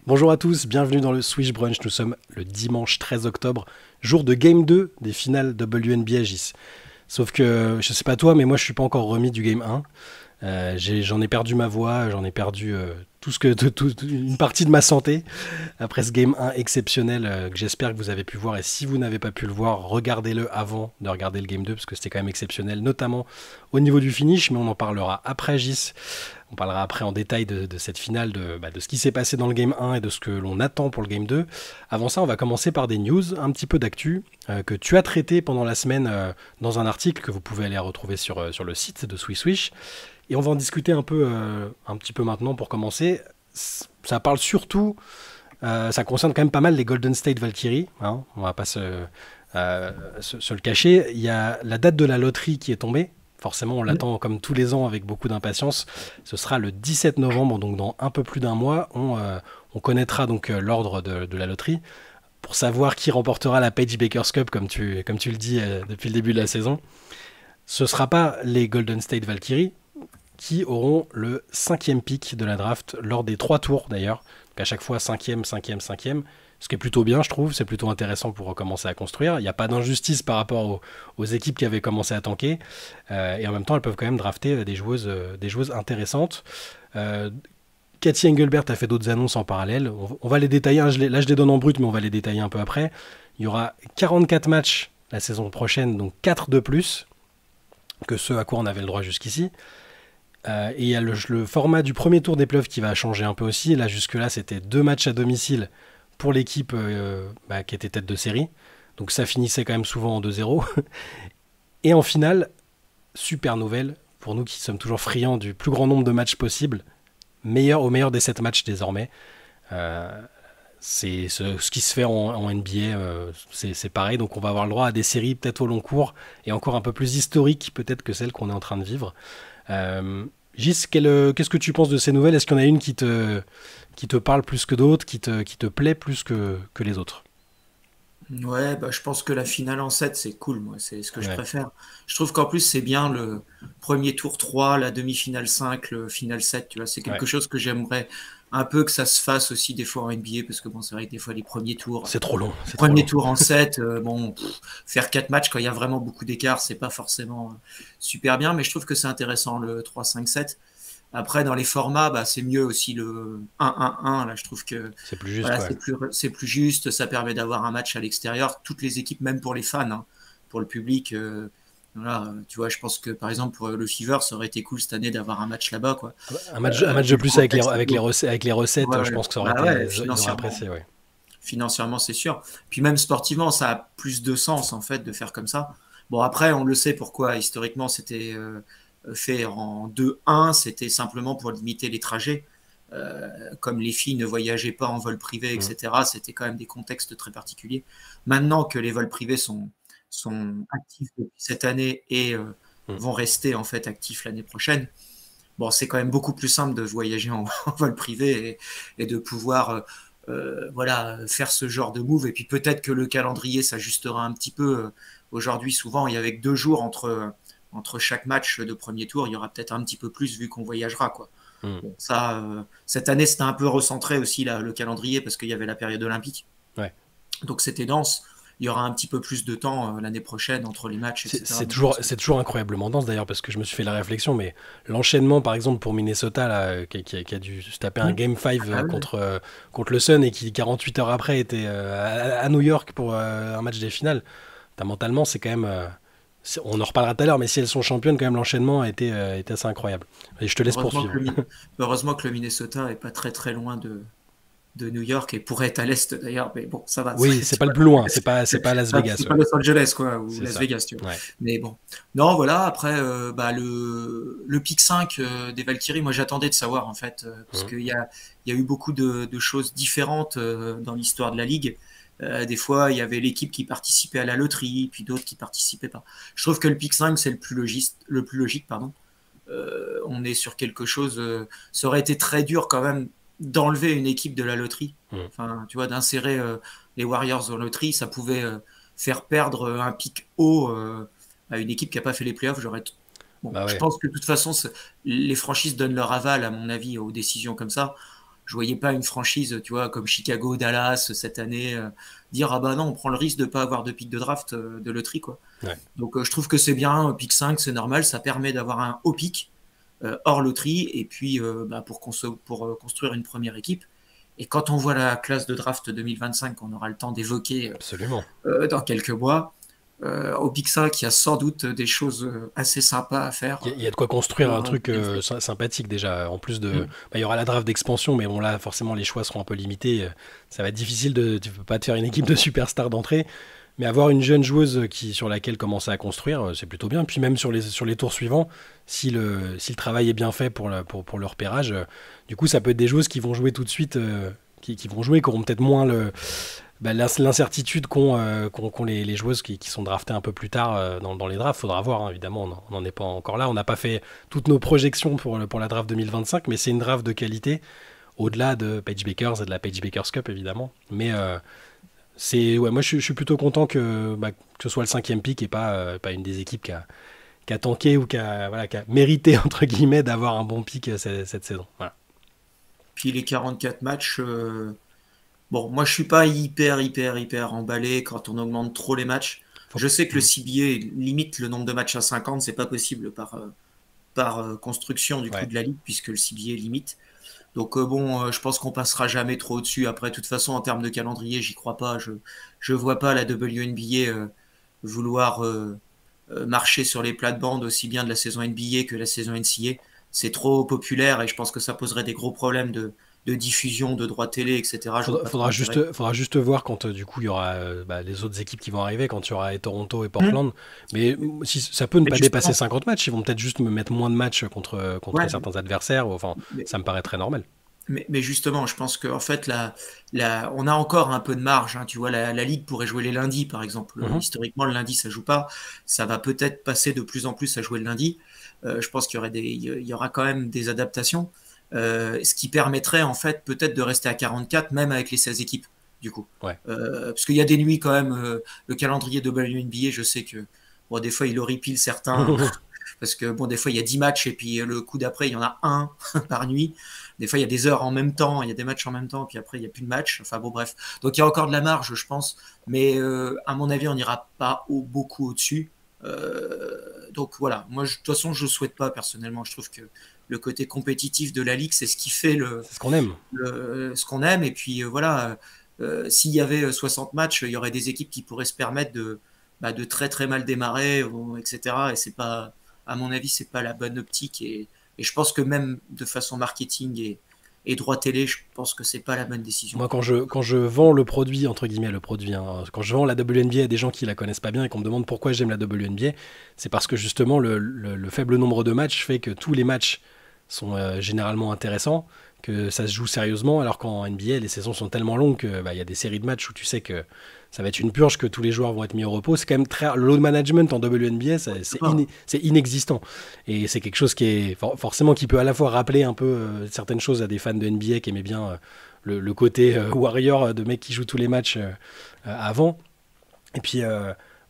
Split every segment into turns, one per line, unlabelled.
Bonjour à tous, bienvenue dans le Swish Brunch. Nous sommes le dimanche 13 octobre, jour de Game 2 des finales WNBA GIS. Sauf que, je sais pas toi, mais moi je suis pas encore remis du Game 1. J'en ai perdu ma voix, j'en ai perdu une partie de ma santé après ce Game 1 exceptionnel que j'espère que vous avez pu voir. Et si vous n'avez pas pu le voir, regardez-le avant de regarder le Game 2 parce que c'était quand même exceptionnel, notamment au niveau du finish, mais on en parlera après GIS. On parlera après en détail de cette finale, de ce qui s'est passé dans le Game 1 et de ce que l'on attend pour le Game 2. Avant ça, on va commencer par des news, un petit peu d'actu que tu as traité pendant la semaine dans un article que vous pouvez aller retrouver sur le site de SwissSwish. Et on va en discuter un petit peu maintenant pour commencer. Ça parle surtout, ça concerne quand même pas mal les Golden State Valkyrie. Hein, on va pas se le cacher. Il y a la date de la loterie qui est tombée. Forcément, on l'attend comme tous les ans avec beaucoup d'impatience. Ce sera le 17 novembre, donc dans un peu plus d'un mois. On connaîtra donc l'ordre de la loterie pour savoir qui remportera la Paige Baker's Cup, comme tu le dis depuis le début de la saison. Ce ne sera pas les Golden State Valkyrie qui auront le 5e pick de la draft lors des 3 tours d'ailleurs. Donc à chaque fois 5e, 5e, 5e. Ce qui est plutôt bien, je trouve. C'est plutôt intéressant pour recommencer à construire. Il n'y a pas d'injustice par rapport aux équipes qui avaient commencé à tanker. Et en même temps, elles peuvent quand même drafter des joueuses intéressantes. Cathy Engelbert a fait d'autres annonces en parallèle. On va les détailler. Là, je les donne en brut, mais on va les détailler un peu après. Il y aura 44 matchs la saison prochaine, donc 4 de plus que ceux à quoi on avait le droit jusqu'ici. Et il y a le format du premier tour des playoffs qui va changer un peu aussi. Là, jusque-là, c'était 2 matchs à domicile pour l'équipe qui était tête de série. Donc ça finissait quand même souvent en 2-0. Et en finale, super nouvelle, pour nous qui sommes toujours friands du plus grand nombre de matchs possible, au meilleur des 7 matchs désormais. C'est ce qui se fait en NBA, c'est pareil. Donc on va avoir le droit à des séries peut-être au long cours et encore un peu plus historiques peut-être que celles qu'on est en train de vivre. Gis, qu'est-ce que tu penses de ces nouvelles? Est-ce qu'il y en a une qui te parle plus que d'autres, qui te plaît plus que les autres?
Ouais, bah, je pense que la finale en 7 c'est cool, moi, c'est ce que je
Ouais,
préfère. Je trouve qu'en plus, c'est bien le premier tour 3, la demi-finale 5, le final 7, tu vois, c'est
ouais.
quelque chose que j'aimerais un peu que ça se fasse aussi des fois en NBA, parce que bon, c'est vrai que des fois,
C'est trop long,
les
c'est trop
premiers
long.
tours en 7, faire 4 matchs quand il y a vraiment beaucoup d'écart, c'est pas forcément super bien, mais je trouve que c'est intéressant le 3, 5, 7. Après, dans les formats, bah, c'est mieux aussi le 1-1-1. Là, je trouve que
C'est plus juste,
voilà,
ouais.
c'est plus juste. Ça permet d'avoir un match à l'extérieur. Toutes les équipes, même pour les fans, hein, pour le public. Voilà, tu vois, je pense que par exemple, pour le Fever, ça aurait été cool cette année d'avoir un match là-bas, quoi.
Un match de
Vu le
plus
contexte.
avec les
Ouais,
recettes, je
ouais.
pense que ça aurait
Bah
été,
ouais,
ils auraient
financièrement.
apprécié, ouais.
Financièrement, c'est sûr. Puis même sportivement, ça a plus de sens, en fait, de faire comme ça. Bon, après, on le sait pourquoi, historiquement, c'était fait en 2-1. C'était simplement pour limiter les trajets. Comme les filles ne voyageaient pas en vol privé,
Mm.
etc., c'était quand même des contextes très particuliers. Maintenant que les vols privés sont actifs depuis cette année et
Mm.
vont rester en fait actifs l'année prochaine, bon, c'est quand même beaucoup plus simple de voyager en vol privé et de pouvoir voilà, faire ce genre de move. Et puis peut-être que le calendrier s'ajustera un petit peu. Aujourd'hui, souvent, il y avait que 2 jours entre chaque match de premier tour. Il y aura peut-être un petit peu plus vu qu'on voyagera, quoi.
Mm.
Bon, ça, cette année, c'était un peu recentré aussi là, le calendrier parce qu'il y avait la période olympique.
Ouais.
Donc c'était dense. Il y aura un petit peu plus de temps l'année prochaine entre les matchs, etc. Donc, je pense que
C'est toujours incroyablement dense d'ailleurs parce que je me suis fait la réflexion, mais l'enchaînement par exemple pour Minnesota là, qui a dû se taper un
mmh.
Game 5
Ah, ouais.
contre le Sun et qui 48 heures après était à New York pour un match des finales. Mentalement, c'est quand même. On en reparlera tout à l'heure, mais si elles sont championnes, quand même l'enchaînement était assez incroyable. Et je te laisse
Heureusement que
poursuivre.
heureusement que le Minnesota est pas très très loin de New York et pourrait être à l'est d'ailleurs, mais bon, ça va.
Oui, c'est
Tu
pas le
vois,
plus loin, c'est pas Las Vegas,
c'est pas
ouais.
Los Angeles quoi, ou
C'est
Las
ça.
Vegas, tu vois.
Ouais.
Mais bon, non, voilà. Après, bah, le pick 5 des Valkyries, moi j'attendais de savoir en fait, parce
Mhm.
qu'il y a eu beaucoup de choses différentes dans l'histoire de la ligue. Des fois, il y avait l'équipe qui participait à la loterie, puis d'autres qui participaient pas. Je trouve que le pick 5 c'est le plus logique, pardon. On est sur quelque chose. Ça aurait été très dur quand même d'enlever une équipe de la loterie.
Mhm.
Enfin, tu vois, d'insérer les Warriors en loterie, ça pouvait faire perdre un pic haut à une équipe qui n'a pas fait les playoffs. Bon,
Bah
je
ouais.
pense que de toute façon, les franchises donnent leur aval, à mon avis, aux décisions comme ça. je voyais pas une franchise, tu vois, comme Chicago, Dallas cette année, dire ah bah non, on prend le risque de pas avoir de pick de draft de loterie, quoi.
Ouais.
Donc je trouve que c'est bien, pick 5, c'est normal, ça permet d'avoir un haut pick hors loterie, et puis pour construire une première équipe. Et quand on voit la classe de draft 2025, on aura le temps d'évoquer
Absolument.
dans quelques mois, au pick 5, il y a sans doute des choses assez sympas à faire.
Il y a de quoi construire un truc sympathique déjà. En plus de, il y aura la draft d'expansion, mais bon là, forcément, les choix seront un peu limités. Ça va être difficile tu peux pas te faire une équipe de superstars d'entrée, mais avoir une jeune joueuse sur laquelle commencer à construire, c'est plutôt bien. Puis même sur les tours suivants, si le travail est bien fait pour le repérage, du coup, ça peut être des joueuses qui vont jouer tout de suite, qui vont jouer, qui auront peut-être moins l'incertitude qu'ont les joueuses qui sont draftées un peu plus tard dans les drafts. Faudra voir, hein, évidemment, on n'en est pas encore là. On n'a pas fait toutes nos projections pour la draft 2025, mais c'est une draft de qualité, au-delà de Paige Bakers et de la Paige Bakers Cup, évidemment. Mais moi, je suis plutôt content que ce soit le 5e pick et pas une des équipes qui a tanké ou qui a mérité, entre guillemets, d'avoir un bon pick cette saison. Voilà.
Puis les 44 matchs... Bon, moi, je suis pas hyper emballé quand on augmente trop les matchs. Je sais que le CBA limite le nombre de matchs à 50, c'est pas possible par construction du coup de la ligue, puisque le CBA limite. Donc je pense qu'on passera jamais trop au-dessus. Après, de toute façon, en termes de calendrier, j'y crois pas. Je vois pas la WNBA vouloir marcher sur les plates-bandes aussi bien de la saison NBA que la saison NCAA. C'est trop populaire et je pense que ça poserait des gros problèmes de diffusion, de droits télé, etc.
Faudra juste voir quand du coup il y aura les autres équipes qui vont arriver, quand il y aura Toronto et Portland. Mais si ça peut ne pas dépasser 50 matchs, ils vont peut-être juste me mettre moins de matchs contre certains adversaires. Enfin, ça me paraît très normal.
Mais justement, je pense qu'en fait, on a encore un peu de marge. Hein, tu vois, la Ligue pourrait jouer les lundis, par exemple. Historiquement, le lundi, ça joue pas. Ça va peut-être passer de plus en plus à jouer le lundi. Je pense qu'il y aura quand même des adaptations. Ce qui permettrait en fait peut-être de rester à 44 même avec les 16 équipes du coup. Parce qu'il y a des nuits quand même, le calendrier de WNBA, je sais que des fois il horripile certains parce que des fois il y a 10 matchs et puis le coup d'après il y en a un par nuit. Des fois il y a des heures en même temps, il y a des matchs en même temps, puis après il n'y a plus de matchs. Enfin bon bref. Donc il y a encore de la marge je pense, mais à mon avis on n'ira pas beaucoup au-dessus. Donc voilà, moi de toute façon je ne souhaite pas personnellement, je trouve que le côté compétitif de la ligue, c'est ce qui fait
c'est ce qu'on aime.
Ce qu'on aime. Et puis s'il y avait 60 matchs, il y aurait des équipes qui pourraient se permettre de très très mal démarrer, etc. Et c'est pas, à mon avis, c'est pas la bonne optique. Et je pense que même de façon marketing et droit télé, je pense que c'est pas la bonne décision.
Moi, quand je vends le produit, entre guillemets, quand je vends la WNBA à des gens qui la connaissent pas bien et qu'on me demande pourquoi j'aime la WNBA, c'est parce que justement le faible nombre de matchs fait que tous les matchs sont généralement intéressants, que ça se joue sérieusement, alors qu'en NBA, les saisons sont tellement longues qu'il y a des séries de matchs où tu sais que ça va être une purge, que tous les joueurs vont être mis au repos. C'est quand même le load management en WNBA, c'est inexistant. Et c'est quelque chose qui est forcément qui peut à la fois rappeler un peu certaines choses à des fans de NBA qui aimaient bien le côté warrior de mecs qui jouent tous les matchs avant. Et puis,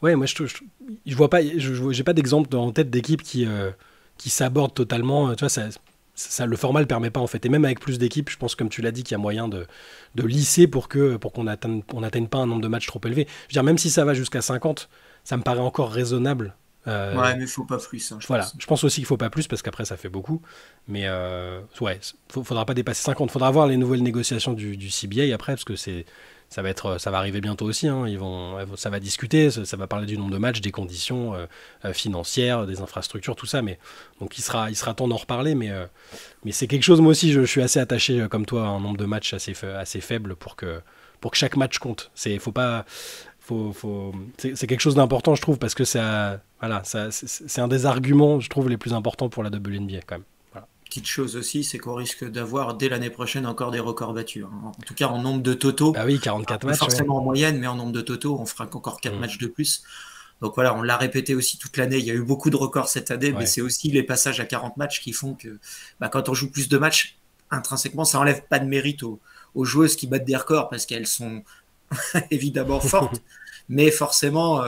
moi je vois pas, j'ai pas d'exemple en tête d'équipe qui s'aborde totalement. Tu vois, ça, le format le permet pas en fait. Et même avec plus d'équipes, je pense comme tu l'as dit qu'il y a moyen de lisser pour qu'on n'atteigne pas un nombre de matchs trop élevé. Je veux dire, même si ça va jusqu'à 50, ça me paraît encore raisonnable.
Ouais, mais il faut pas plus. Hein,
je pense aussi qu'il faut pas plus parce qu'après ça fait beaucoup. Mais faudra pas dépasser 50. Faudra voir les nouvelles négociations du CBA après parce que ça va arriver bientôt aussi. Hein. Ça va discuter, ça va parler du nombre de matchs, des conditions financières, des infrastructures, tout ça. Mais donc il sera temps d'en reparler. Mais c'est quelque chose. Moi aussi, je suis assez attaché, comme toi, à un nombre de matchs assez faible pour que chaque match compte. C'est quelque chose d'important, je trouve, parce que c'est un des arguments, je trouve, les plus importants pour la WNBA quand même.
Petite chose aussi, c'est qu'on risque d'avoir dès l'année prochaine encore des records battus. Hein. En tout cas, en nombre de totaux.
Ah oui, 44 matchs.
Forcément en moyenne, mais en nombre de totaux, on fera encore 4 matchs de plus. Donc voilà, on l'a répété aussi toute l'année. Il y a eu beaucoup de records cette année, mais c'est aussi les passages à 40 matchs qui font que quand on joue plus de matchs, intrinsèquement, ça enlève pas de mérite aux joueuses qui battent des records parce qu'elles sont évidemment fortes. Mais forcément,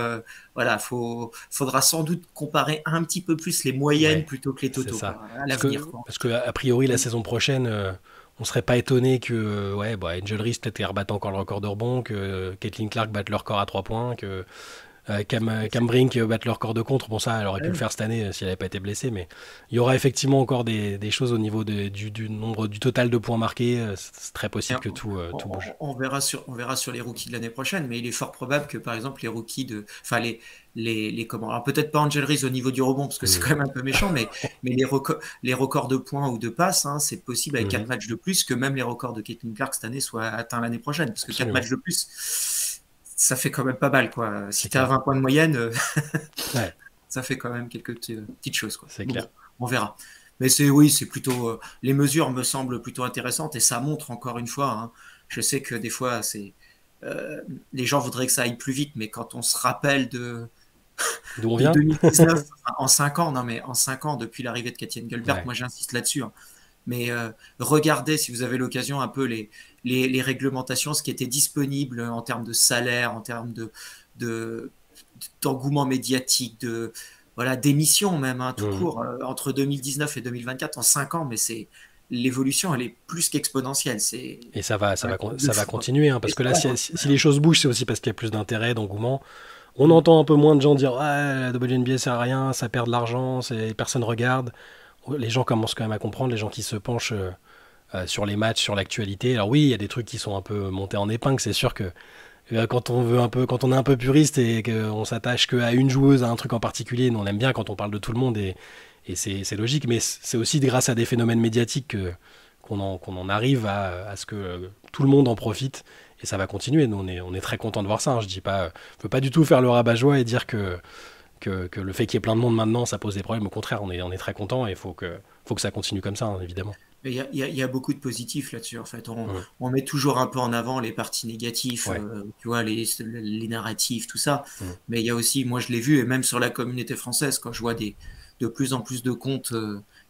faudra sans doute comparer un petit peu plus les moyennes plutôt que les totaux à l'avenir.
Parce que a priori, la saison prochaine, on serait pas étonné que Angel Reese peut-être rebatte encore le record de rebond, que Caitlin Clark batte le record à 3 points, que Cam Brink batte le record de contre. Bon, ça, elle aurait pu le faire cette année si elle n'avait pas été blessée, mais il y aura effectivement encore des choses au niveau du nombre, du total de points marqués. C'est très possible que tout bouge.
On verra sur les rookies de l'année prochaine, mais il est fort probable que par exemple les rookies alors peut-être pas Angel Reese au niveau du rebond parce que c'est quand même un peu méchant, mais les records de points ou de passes, hein, c'est possible avec 4 matchs de plus que même les records de Caitlin Clark cette année soient atteints l'année prochaine, parce que 4 matchs de plus, ça fait quand même pas mal, quoi. Si tu as 20 points de moyenne, ça fait quand même quelques petites choses, quoi.
C'est clair.
On verra. Mais c'est plutôt les mesures me semblent plutôt intéressantes et ça montre encore une fois, hein, je sais que des fois les gens voudraient que ça aille plus vite, mais quand on se rappelle de 2019 en 5 ans depuis l'arrivée de Katie Engelbert, moi j'insiste là-dessus, hein. Mais regardez, si vous avez l'occasion, un peu les réglementations, ce qui était disponible en termes de salaire, en termes d'engouement médiatique, d'émissions même, hein, tout court, entre 2019 et 2024, en 5 ans, mais l'évolution, elle est plus qu'exponentielle.
Et ça va continuer, hein, parce que là, si les choses bougent, c'est aussi parce qu'il y a plus d'intérêt, d'engouement. On entend un peu moins de gens dire la WNBA sert à rien, ça perd de l'argent, personne regarde. Les gens commencent quand même à comprendre, les gens qui se penchent sur les matchs, sur l'actualité. Alors oui, il y a des trucs qui sont un peu montés en épingle. C'est sûr que quand on est un peu puriste et qu'on s'attache qu'à une joueuse, à un truc en particulier, nous on aime bien quand on parle de tout le monde et c'est logique. Mais c'est aussi grâce à des phénomènes médiatiques qu'on en arrive à ce que tout le monde en profite. Et ça va continuer. Nous on est très contents de voir ça, hein. Je veux pas du tout faire le rabat-joie et dire que le fait qu'il y ait plein de monde maintenant, ça pose des problèmes. Au contraire, on est très content et il faut que ça continue comme ça, hein, évidemment.
Il y a beaucoup de positifs là-dessus. En fait, on met toujours un peu en avant les parties négatives, tu vois, les narratifs, tout ça. Mais il y a aussi, moi je l'ai vu, et même sur la communauté française, quand je vois de plus en plus de comptes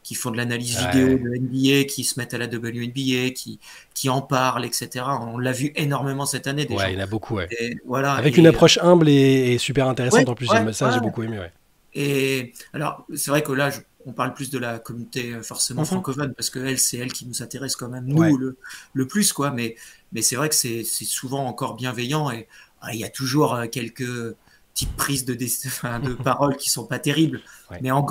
qui font de l'analyse vidéo de NBA, qui se mettent à la WNBA, qui en parlent, etc. On l'a vu énormément cette année déjà.
Il y en a beaucoup,
Et,
avec une approche humble et super intéressante en plus. J'ai beaucoup aimé,
Et alors, c'est vrai que là, on parle plus de la communauté forcément francophone, parce que c'est elle qui nous intéresse quand même, nous, le plus, quoi. Mais c'est vrai que c'est souvent encore bienveillant et il y a toujours quelques petites prises de paroles qui sont pas terribles, mais en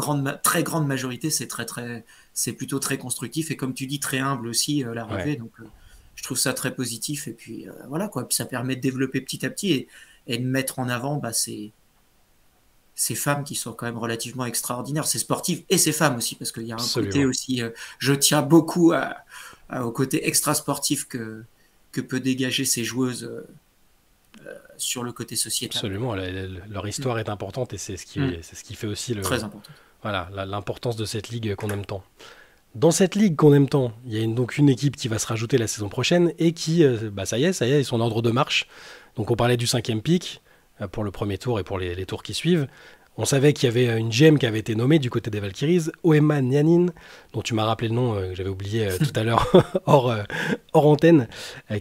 très grande majorité, c'est plutôt très constructif et comme tu dis, très humble aussi, l'arrivée. Donc, je trouve ça très positif et puis voilà, quoi. Puis ça permet de développer petit à petit et de mettre en avant ces femmes qui sont quand même relativement extraordinaires, ces sportives et ces femmes aussi, parce qu'il y a un côté aussi, je tiens beaucoup au côté extra-sportif que peut dégager ces joueuses sur le côté sociétal.
Absolument, leur histoire est importante et c'est ce qui fait aussi
très important.
Voilà, l'importance de cette ligue qu'on aime tant. Dans cette ligue qu'on aime tant, il y a donc une équipe qui va se rajouter la saison prochaine et qui, ça y est, ils sont en ordre de marche. Donc on parlait du 5e pick pour le premier tour et pour les tours qui suivent. On savait qu'il y avait une GM qui avait été nommée du côté des Valkyries, Oema Nianin, dont tu m'as rappelé le nom, que j'avais oublié tout à l'heure hors antenne,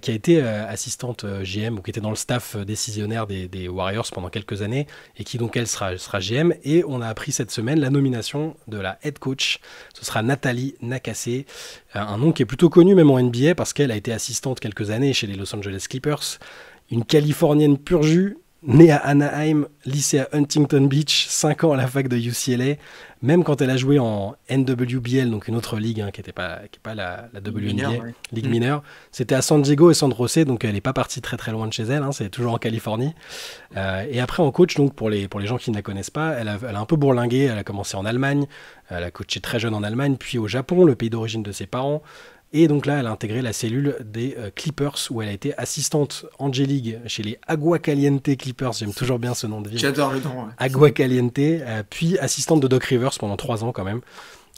qui a été assistante GM ou qui était dans le staff décisionnaire des Warriors pendant quelques années et qui donc elle sera GM. Et on a appris cette semaine la nomination de la head coach. Ce sera Nathalie Nakase, un nom qui est plutôt connu même en NBA parce qu'elle a été assistante quelques années chez les Los Angeles Clippers, une Californienne pur jus, née à Anaheim, lycée à Huntington Beach, 5 ans à la fac de UCLA, même quand elle a joué en NWBL, donc une autre ligue qui n'est pas la WNBA, ligue mineure, c'était à San Diego et San Jose, donc elle n'est pas partie très très loin de chez elle, c'est toujours en Californie. Et après en coach, donc pour les gens qui ne la connaissent pas, elle a un peu bourlingué, elle a commencé en Allemagne, elle a coaché très jeune en Allemagne, puis au Japon, le pays d'origine de ses parents. Et donc là, elle a intégré la cellule des Clippers où elle a été assistante en J-League chez les Agua Caliente Clippers. J'aime toujours bien ce nom de ville.
J'adore le nom.
Agua Caliente, puis assistante de Doc Rivers pendant 3 ans quand même.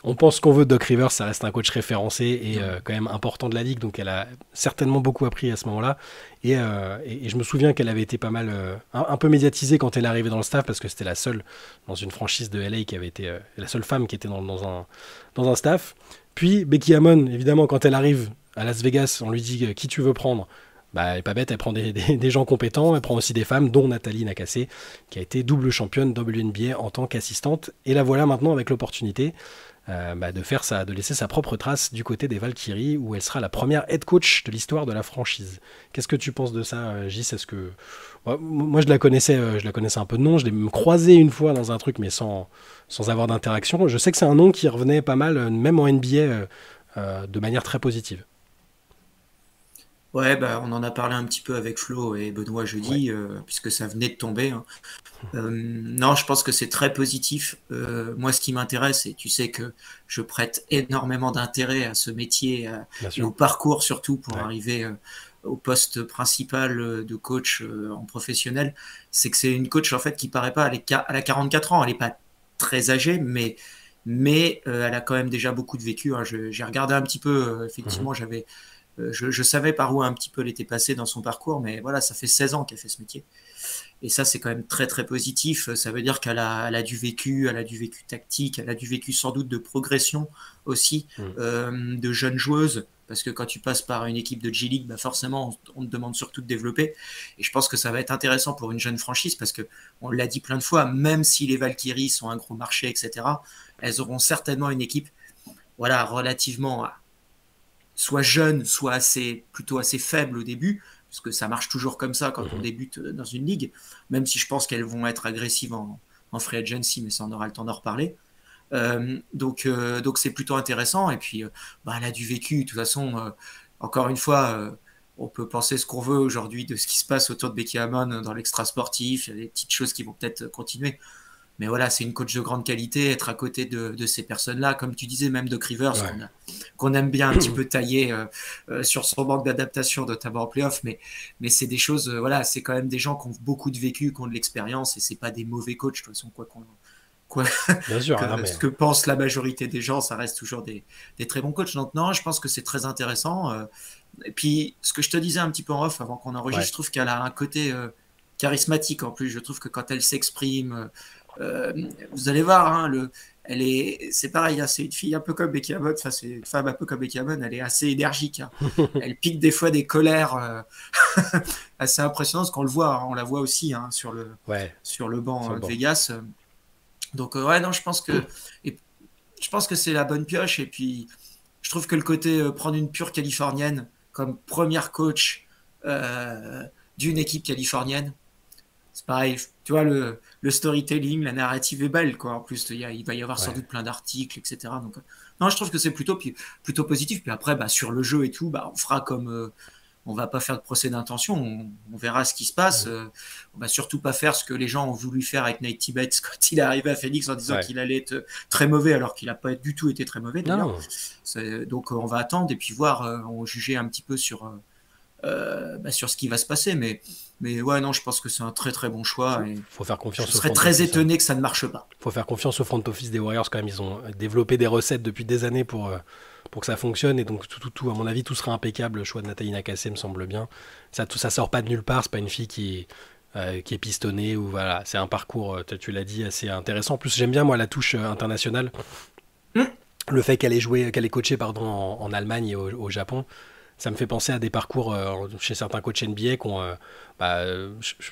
On pense qu'on veut de Doc Rivers, ça reste un coach référencé et quand même important de la ligue, donc elle a certainement beaucoup appris à ce moment-là. Et je me souviens qu'elle avait été pas mal, un peu médiatisée quand elle est arrivée dans le staff parce que c'était la seule dans une franchise de LA qui avait été la seule femme qui était dans un staff. Puis Becky Hammon, évidemment, quand elle arrive à Las Vegas, on lui dit qui tu veux prendre. Elle n'est pas bête, elle prend des gens compétents, elle prend aussi des femmes, dont Nathalie Nakase, qui a été double championne WNBA en tant qu'assistante. Et la voilà maintenant avec l'opportunité de laisser sa propre trace du côté des Valkyries, où elle sera la première head coach de l'histoire de la franchise. Qu'est-ce que tu penses de ça, Gis? Est-ce que moi je la connaissais un peu de nom, je l'ai même croisée une fois dans un truc, mais sans avoir d'interaction. Je sais que c'est un nom qui revenait pas mal, même en NBA, de manière très positive.
Ouais, bah, on en a parlé un petit peu avec Flo et Benoît
Ouais.
jeudi, puisque ça venait de tomber, hein. Non, je pense que c'est très positif. Moi, ce qui m'intéresse, et tu sais que je prête énormément d'intérêt à ce métier
Bien
et au
sûr.
parcours surtout pour
Ouais.
arriver au poste principal de coach en professionnel, c'est que c'est une coach en fait qui paraît pas, elle a 44 ans, elle est pas très âgée, mais elle a quand même déjà beaucoup de vécu, hein. J'ai regardé un petit peu,
Mhm.
effectivement, je savais par où un petit peu elle était passée dans son parcours, mais voilà, ça fait 16 ans qu'elle fait ce métier. Et ça, c'est quand même très très positif. Ça veut dire elle a du vécu, elle a du vécu tactique, elle a du vécu sans doute de progression aussi
Mhm.
de jeunes joueuses. Parce que quand tu passes par une équipe de G-League, bah forcément, on te demande surtout de développer. Et je pense que ça va être intéressant pour une jeune franchise parce que, on l'a dit plein de fois, même si les Valkyries sont un gros marché, etc., elles auront certainement une équipe voilà, relativement soit jeune, soit plutôt assez faible au début, parce que ça marche toujours comme ça quand on
Mhm.
débute dans une ligue, même si je pense qu'elles vont être agressives en free agency, mais ça on aura le temps d'en reparler. Donc c'est plutôt intéressant, et puis bah, elle a du vécu, de toute façon, encore une fois, on peut penser ce qu'on veut aujourd'hui de ce qui se passe autour de Becky Hammon dans l'extra sportif, il y a des petites choses qui vont peut-être continuer, mais voilà, c'est une coach de grande qualité, être à côté de ces personnes-là, comme tu disais, même de Rivers,
Ouais.
qu'on aime bien un petit peu tailler sur son manque d'adaptation, notamment en playoff, mais c'est des choses, voilà, c'est quand même des gens qui ont beaucoup de vécu, qui ont de l'expérience, et c'est pas des mauvais coachs, de toute façon, quoi
Bien sûr, hein,
que
mais
ce que pense la majorité des gens, ça reste toujours des très bons coachs. Donc non, je pense que c'est très intéressant. Et puis, ce que je te disais un petit peu en off avant qu'on enregistre,
ouais.
je trouve qu'elle a un côté charismatique en plus. Je trouve que quand elle s'exprime, vous allez voir, hein, c'est pareil, hein, c'est une fille un peu comme Becky Hammon, enfin c'est une femme un peu comme Becky Hammon, elle est assez énergique, hein. Elle pique des fois des colères assez impressionnantes, qu'on le voit, hein, on la voit aussi, hein,
Ouais,
sur le banc
sur le
de
banc.
Vegas. Donc ouais, non, et je pense que c'est la bonne pioche, et puis je trouve que le côté prendre une pure californienne comme première coach euh, d'une équipe californienne, c'est pareil, tu vois, le storytelling, la narrative est belle, quoi. En plus, il va y avoir sans
Ouais.
doute plein d'articles, etc. Donc, non, je trouve que c'est plutôt positif. Puis après, bah, sur le jeu et tout, bah, on fera comme. On va pas faire de procès d'intention, on verra ce qui se passe.
Mhm.
On va surtout pas faire ce que les gens ont voulu faire avec Nate Tibbetts quand il est arrivé à Phoenix en disant
Ouais.
qu'il allait être très mauvais, alors qu'il n'a pas du tout été très mauvais
Non,
d'ailleurs.
non.
Donc on va attendre et puis voir, on juger un petit peu bah, sur ce qui va se passer. Mais ouais, non, je pense que c'est un très très bon choix, et
Faut faire
je
confiance au
serais
front
très
office, hein.
étonné que ça ne marche pas.
Faut faire confiance au front office des Warriors quand même. Ils ont développé des recettes depuis des années pour que ça fonctionne. Et donc, à mon avis, tout sera impeccable. Le choix de Nathalie Nakasse me semble bien. Ça sort pas de nulle part. C'est pas une fille qui est pistonnée. Ou voilà, c'est un parcours, tu l'as dit, assez intéressant. En plus, j'aime bien, moi, la touche internationale.
Hum,
Le fait qu'elle ait coaché pardon, en Allemagne et au Japon. Ça me fait penser à des parcours chez certains coachs NBA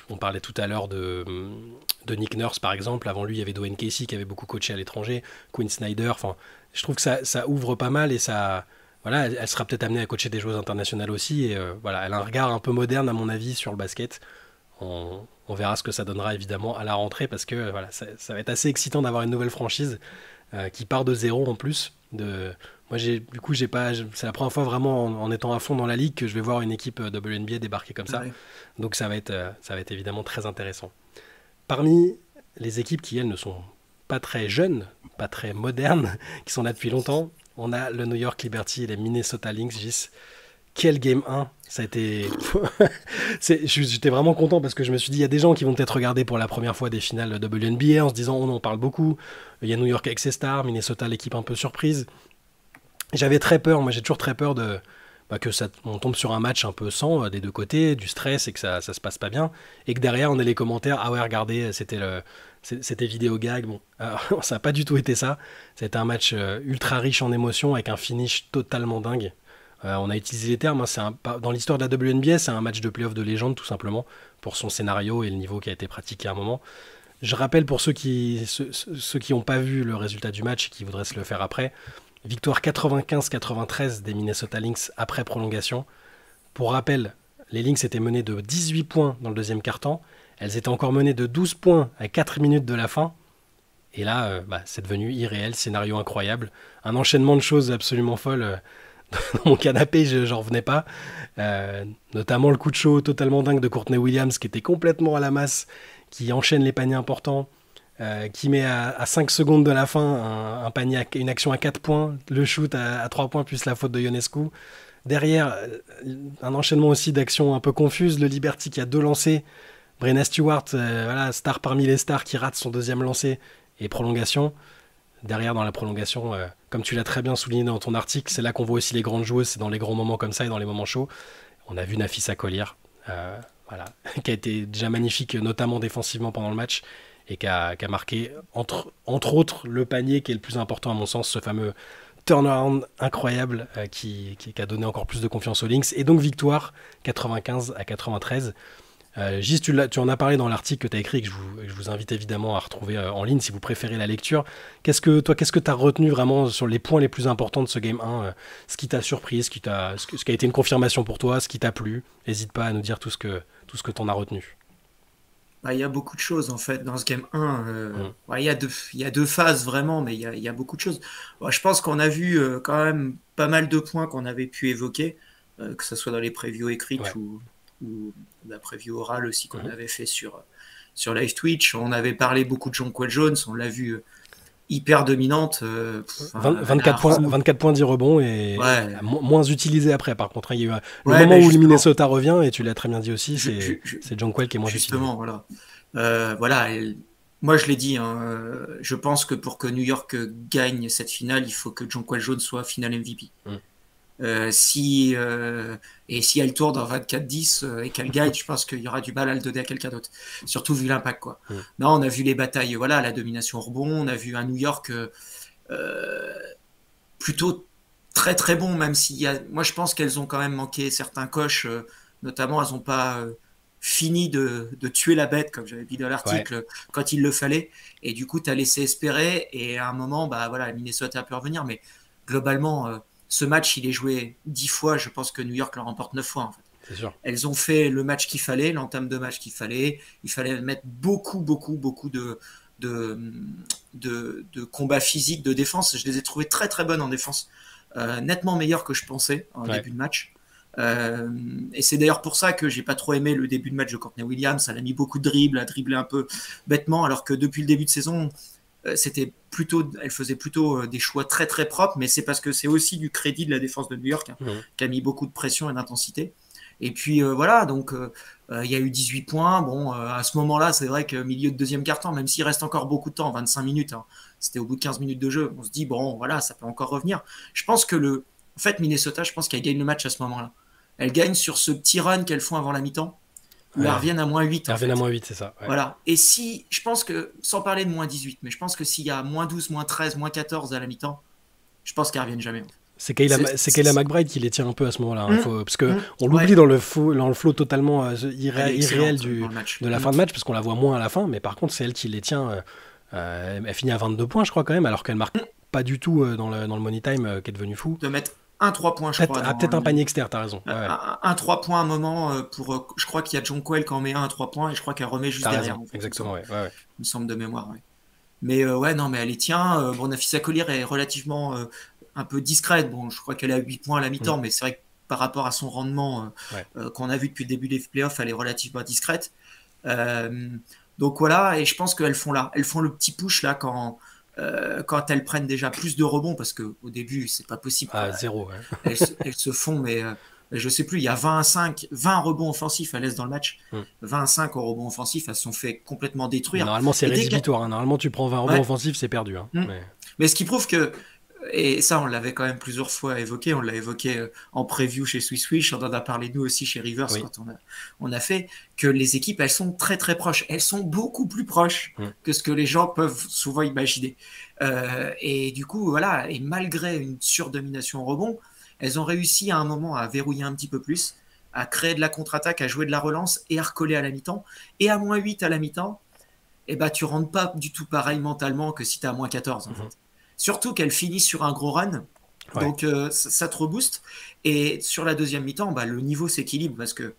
on parlait tout à l'heure de Nick Nurse par exemple. Avant lui, il y avait Dwayne Casey qui avait beaucoup coaché à l'étranger, Quinn Snyder. Enfin, je trouve que ça ouvre pas mal et ça, voilà, elle sera peut-être amenée à coacher des joueuses internationales aussi. Et voilà, elle a un regard un peu moderne à mon avis sur le basket. On verra ce que ça donnera évidemment à la rentrée parce que voilà, ça va être assez excitant d'avoir une nouvelle franchise qui part de zéro en plus. Moi, j'ai pas, c'est la première fois vraiment en étant à fond dans la ligue que je vais voir une équipe WNBA débarquer comme ça.
ouais.
Donc ça va être évidemment très intéressant. Parmi les équipes qui, elles, ne sont pas très jeunes, pas très modernes, qui sont là depuis longtemps, on a le New York Liberty et les Minnesota Lynx, Gis. Quel game 1 ça a été. J'étais vraiment content parce que je me suis dit, il y a des gens qui vont peut-être regarder pour la première fois des finales de WNBA en se disant, oh, on en parle beaucoup. Il y a New York avec ses stars, Minnesota, l'équipe un peu surprise. J'avais très peur, moi j'ai toujours très peur on tombe sur un match un peu sans des deux côtés, du stress et que ça se passe pas bien. Et que derrière on ait les commentaires, ah ouais, regardez, c'était vidéo gag. Bon, alors, ça n'a pas du tout été ça. C'était un match ultra riche en émotions avec un finish totalement dingue. On a utilisé les termes, hein, dans l'histoire de la WNBA, c'est un match de playoff de légende tout simplement, pour son scénario et le niveau qui a été pratiqué à un moment. Je rappelle pour ceux qui n'ont pas vu le résultat du match et qui voudraient se le faire après, victoire 95-93 des Minnesota Lynx après prolongation. Pour rappel, les Lynx étaient menées de 18 points dans le deuxième quart-temps. Elles étaient encore menées de 12 points à 4 minutes de la fin. Et là, c'est devenu irréel, scénario incroyable. Un enchaînement de choses absolument folles. Dans mon canapé, j'en revenais pas. Notamment le coup de chaud totalement dingue de Courtney Williams, qui était complètement à la masse, qui enchaîne les paniers importants, qui met à 5 secondes de la fin un panier, une action à 4 points, le shoot à 3 points, plus la faute de Ionescu. Derrière, un enchaînement aussi d'actions un peu confuses. Le Liberty qui a 2 lancers. Brenna Stewart, voilà, star parmi les stars, qui rate son deuxième lancer et prolongation. Derrière, dans la prolongation, comme tu l'as très bien souligné dans ton article, c'est là qu'on voit aussi les grandes joueuses, c'est dans les grands moments comme ça et dans les moments chauds. On a vu Nafisa Collier, voilà, qui a été déjà magnifique, notamment défensivement pendant le match, et qui a marqué, entre autres, le panier qui est le plus important à mon sens, ce fameux turnaround incroyable qui a donné encore plus de confiance aux Lynx. Et donc victoire 95-93. Gis, tu en as parlé dans l'article que tu as écrit et que je vous invite évidemment à retrouver en ligne si vous préférez la lecture. Qu'est-ce que tu as retenu vraiment sur les points les plus importants de ce Game 1, ce qui t'a surpris, ce qui a été une confirmation pour toi, ce qui t'a plu? N'hésite pas à nous dire tout ce que tu en as retenu.
Il y a beaucoup de choses en fait dans ce Game 1. Il y a deux phases vraiment, mais il y a beaucoup de choses. Je pense qu'on a vu quand même pas mal de points qu'on avait pu évoquer, que ce soit dans les previews écrites ou la preview orale aussi qu'on avait fait sur Live Twitch. On avait parlé beaucoup de Jonquel Jones, on l'a vu hyper dominante.
24 points, 10 rebonds et moins utilisé après. Par contre, il y a eu le moment où le Minnesota revient, et tu l'as très bien dit aussi, c'est Jonquel qui est moins
justement,
utilisé.
Voilà. Moi, je l'ai dit, je pense que pour que New York gagne cette finale, il faut que Jonquel Jones soit finale MVP. Si elle tourne en 24-10 et qu'elle gagne, je pense qu'il y aura du mal à le donner à quelqu'un d'autre. Surtout vu l'impact, quoi. Non, on a vu les batailles, la domination au rebond. On a vu un New York plutôt très très bon, même moi je pense qu'elles ont quand même manqué certains coches, notamment elles n'ont pas fini de tuer la bête, comme j'avais dit dans l'article, quand il le fallait. Et du coup, tu as laissé espérer. Et à un moment, Minnesota a pu revenir. Mais globalement, ce match, il est joué 10 fois. Je pense que New York le remporte 9 fois. En fait.
C'est sûr.
Elles ont fait le match qu'il fallait, l'entame de match qu'il fallait. Il fallait mettre beaucoup de combats physiques, de défense. Je les ai trouvées très très bonnes en défense. Nettement meilleures que je pensais en début de match. Et c'est d'ailleurs pour ça que j'ai pas trop aimé le début de match de Courtney Williams. Elle a mis beaucoup de dribbles, a dribblé un peu bêtement, alors que depuis le début de saison, elle faisait plutôt des choix très très propres, mais c'est parce que c'est aussi du crédit de la défense de New York qui a mis beaucoup de pression et d'intensité. Et puis donc il y a eu 18 points. Bon, à ce moment-là, c'est vrai que milieu de deuxième quart-temps, même s'il reste encore beaucoup de temps, 25 minutes, c'était au bout de 15 minutes de jeu, on se dit, ça peut encore revenir. Je pense que en fait, Minnesota, je pense qu'elle gagne le match à ce moment-là. Elle gagne sur ce petit run qu'elles font avant la mi-temps, où elles reviennent à moins 8.
Elles reviennent à moins 8, c'est ça.
Voilà. Et je pense que, sans parler de moins 18, mais je pense que s'il y a moins 12, moins 13, moins 14 à la mi-temps, je pense qu'elles reviennent jamais.
C'est Kayla McBride qui les tient un peu à ce moment-là. Parce qu'on l'oublie dans le flow totalement irréel de la fin de match, parce qu'on la voit moins à la fin, mais par contre, c'est elle qui les tient. Elle finit à 22 points, je crois, quand même, alors qu'elle marque pas du tout dans le Money Time, qui est devenu fou.
De mettre un 3 points, je crois.
Peut-être un panier externe, t'as raison.
Un 3 points à un moment, je crois qu'il y a Jonquel qui en met un à 3 points, et je crois qu'elle remet juste derrière.
Raison, exactement,
il me semble de mémoire. Mais mais elle les tient. Nafisa Collier est relativement un peu discrète. Bon, je crois qu'elle est à 8 points à la mi-temps, mais c'est vrai que par rapport à son rendement qu'on a vu depuis le début des playoffs, elle est relativement discrète. Donc voilà, et je pense qu'elles font le petit push là quand elles prennent déjà plus de rebonds, parce qu'au début, c'est pas possible.
Zéro.
Elles se font, mais je sais plus, il y a 20 rebonds offensifs à l'aise dans le match. 25 au rebond offensif, elles se sont fait complètement détruire.
Normalement, c'est rédhibitoire. Normalement, tu prends 20 rebonds offensifs, c'est perdu.
Mais ce qui prouve que, et ça, on l'avait quand même plusieurs fois évoqué, on l'a évoqué en preview chez Swiss, on en a parlé nous aussi chez Rivers quand on a fait, que les équipes, elles sont très très proches. Elles sont beaucoup plus proches que ce que les gens peuvent souvent imaginer. Et du coup, et malgré une surdomination au rebond, elles ont réussi à un moment à verrouiller un petit peu plus, à créer de la contre-attaque, à jouer de la relance et à recoller à la mi-temps. Et à moins 8 à la mi-temps, et bah, tu rentres pas du tout pareil mentalement que si tu es à moins 14 en fait. Surtout qu'elle finit sur un gros run.
Ouais.
Donc ça te rebooste. Et sur la deuxième mi-temps, bah, le niveau s'équilibre parce que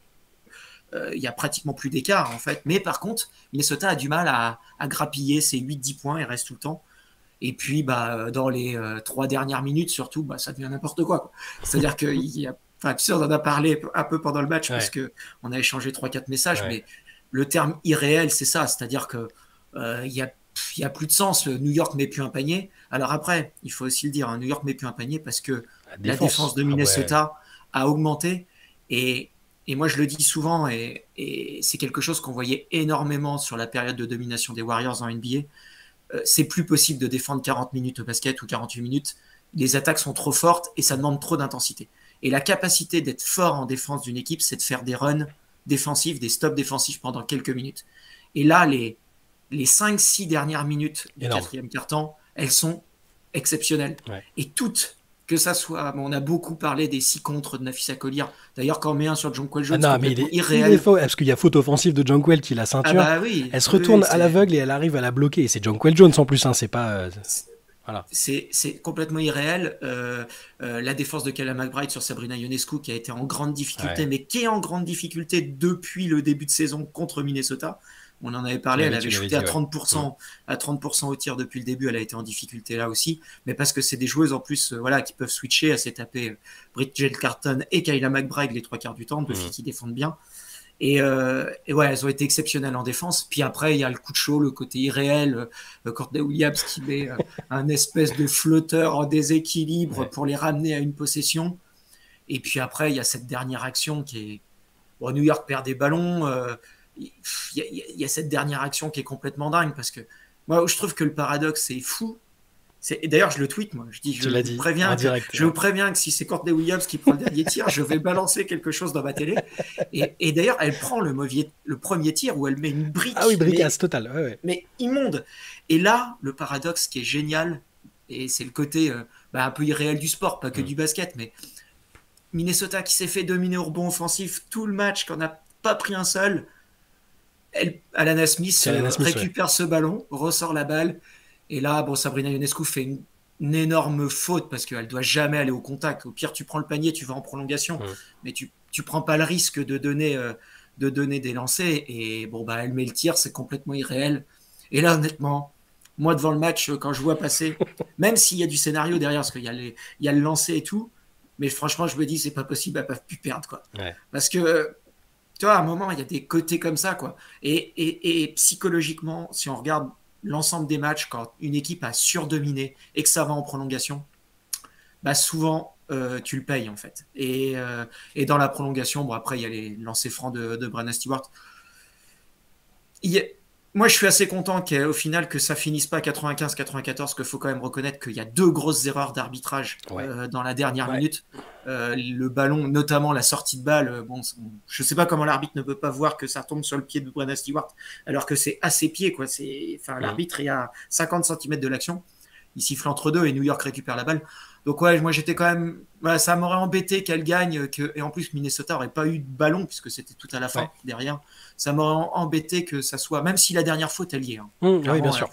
il y a pratiquement plus d'écart en fait. Mais par contre, Minnesota a du mal à grappiller ses 8-10 points, il reste tout le temps. Et puis bah, dans les 3 dernières minutes surtout, bah, ça devient n'importe quoi. C'est-à-dire que enfin, tu sais, on en a parlé un peu pendant le match parce qu'on a échangé 3-4 messages, mais le terme irréel, c'est ça. C'est-à-dire que il y a plus de sens. New York met plus un panier. Alors après, il faut aussi le dire, hein, New York met plus un panier parce que la défense de Minnesota a augmenté. Et moi, je le dis souvent, et c'est quelque chose qu'on voyait énormément sur la période de domination des Warriors en NBA. C'est plus possible de défendre 40 minutes au basket ou 48 minutes. Les attaques sont trop fortes et ça demande trop d'intensité. Et la capacité d'être fort en défense d'une équipe, c'est de faire des runs défensifs, des stops défensifs pendant quelques minutes. Et là, les 5-6 dernières minutes du quatrième quart-temps, elles sont exceptionnelles. Et toutes, que ça soit... Bon, on a beaucoup parlé des 6 contres de Nafisa Collier. D'ailleurs, quand on met un sur Jonquel Jones,
non, mais il est faux, parce qu'il y a faute offensive de Jonquel qui la ceinture.
Ah bah oui,
elle se retourne à l'aveugle et elle arrive à la bloquer. Et c'est Jonquel Jones en plus, hein, c'est pas... Voilà.
C'est complètement irréel. La défense de Kayla McBride sur Sabrina Ionescu qui a été en grande difficulté, mais qui est en grande difficulté depuis le début de saison contre Minnesota. On en avait parlé, elle avait shooté à 30%, à 30% au tir depuis le début, elle a été en difficulté là aussi, mais parce que c'est des joueuses en plus qui peuvent switcher, à s'est tapé Bridget Carton et Kayla McBride les 3 quarts du temps, deux filles qui défendent bien. Et ouais, elles ont été exceptionnelles en défense. Puis après, il y a le coup de chaud, le côté irréel. Courtney Williams qui met un espèce de flotteur en déséquilibre pour les ramener à une possession. Et puis après, il y a cette dernière action qui est... Bon, New York perd des ballons. Il y a cette dernière action qui est complètement dingue parce que moi, je trouve que le paradoxe, c'est fou. Et d'ailleurs, je le tweet, moi. Je vous préviens que si c'est Courtney Williams qui prend le dernier tir, je vais balancer quelque chose dans ma télé. Et d'ailleurs, elle prend le premier tir où elle met une brique.
Ah oui, bricasse totale.
Mais immonde. Et là, le paradoxe qui est génial, et c'est le côté un peu irréel du sport, pas que du basket, mais Minnesota qui s'est fait dominer au rebond offensif tout le match, qu'on n'a pas pris un seul. Alana Smith récupère ce ballon, ressort la balle. Et là, bon, Sabrina Ionescu fait une énorme faute parce qu'elle ne doit jamais aller au contact. Au pire, tu prends le panier, tu vas en prolongation. Mais tu ne prends pas le risque de donner des lancers. Et bon, bah, elle met le tir, c'est complètement irréel. Et là, honnêtement, moi, devant le match, quand je vois passer, même s'il y a du scénario derrière, parce qu'il y a le lancer et tout, mais franchement, je me dis, c'est pas possible, elles ne peuvent plus perdre, quoi. Parce que, tu vois, à un moment, il y a des côtés comme ça, quoi. Et psychologiquement, si on regarde l'ensemble des matchs, quand une équipe a surdominé et que ça va en prolongation, bah souvent tu le payes en fait. Et dans la prolongation, bon après il y a les lancers francs de Breanna Stewart. Moi je suis assez content qu'au final que ça finisse pas 95-94, qu'il faut quand même reconnaître qu'il y a 2 grosses erreurs d'arbitrage dans la dernière minute. Le ballon, notamment la sortie de balle, bon, je sais pas comment l'arbitre ne peut pas voir que ça tombe sur le pied de Breanna Stewart alors que c'est à ses pieds, quoi. L'arbitre est à 50 cm de l'action, il siffle entre deux et New York récupère la balle. Donc ouais, moi j'étais quand même, ça m'aurait embêté qu'elle gagne, et en plus Minnesota aurait pas eu de ballon puisque c'était tout à la fin derrière. Ça m'aurait embêté que ça soit, même si la dernière faute elle y est.
Oui, bien sûr.